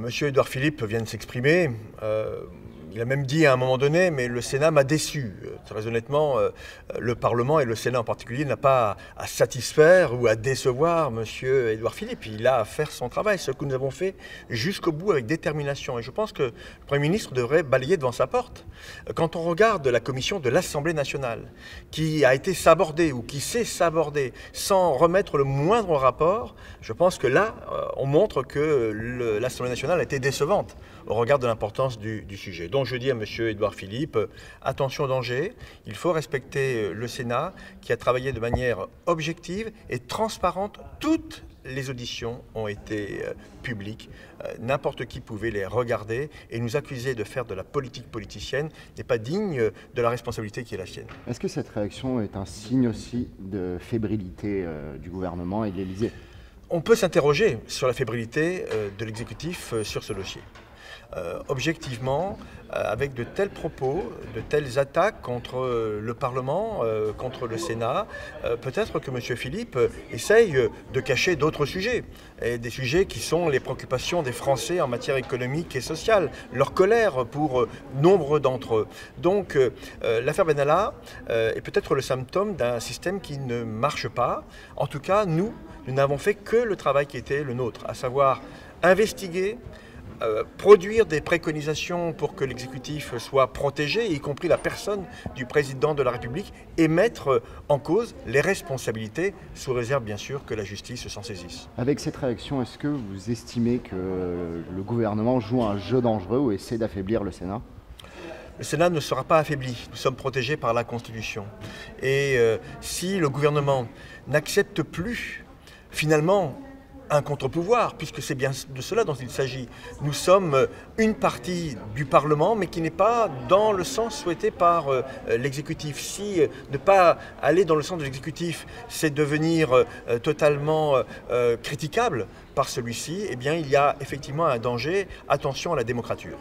Monsieur Édouard Philippe vient de s'exprimer. Il a même dit à un moment donné, mais le Sénat m'a déçu. Très honnêtement, le Parlement et le Sénat en particulier n'a pas à satisfaire ou à décevoir Monsieur Édouard Philippe. Il a à faire son travail, ce que nous avons fait jusqu'au bout avec détermination. Et je pense que le Premier ministre devrait balayer devant sa porte. Quand on regarde la commission de l'Assemblée nationale, qui a été sabordée ou qui s'est sabordée sans remettre le moindre rapport, je pense que là, on montre que l'Assemblée nationale a été décevante au regard de l'importance du sujet. Donc je dis à M. Édouard Philippe, attention au danger, il faut respecter le Sénat qui a travaillé de manière objective et transparente. Toutes les auditions ont été publiques, n'importe qui pouvait les regarder et nous accuser de faire de la politique politicienne n'est pas digne de la responsabilité qui est la sienne. Est-ce que cette réaction est un signe aussi de fébrilité du gouvernement et de l'Élysée ? On peut s'interroger sur la fébrilité de l'exécutif sur ce dossier. Objectivement, avec de tels propos, de telles attaques contre le Parlement, contre le Sénat, peut-être que M. Philippe essaye de cacher d'autres sujets, et des sujets qui sont les préoccupations des Français en matière économique et sociale, leur colère pour nombre d'entre eux. Donc l'affaire Benalla est peut-être le symptôme d'un système qui ne marche pas. En tout cas, nous n'avons fait que le travail qui était le nôtre, à savoir investiguer, produire des préconisations pour que l'exécutif soit protégé, y compris la personne du président de la République, et mettre en cause les responsabilités, sous réserve bien sûr que la justice s'en saisisse. Avec cette réaction, est-ce que vous estimez que le gouvernement joue un jeu dangereux ou essaie d'affaiblir le Sénat ? Le Sénat ne sera pas affaibli, nous sommes protégés par la Constitution. Et si le gouvernement n'accepte plus, finalement, un contre-pouvoir, puisque c'est bien de cela dont il s'agit. Nous sommes une partie du Parlement, mais qui n'est pas dans le sens souhaité par l'exécutif. Si ne pas aller dans le sens de l'exécutif, c'est devenir totalement critiquable par celui-ci, eh bien il y a effectivement un danger. Attention à la démocrature.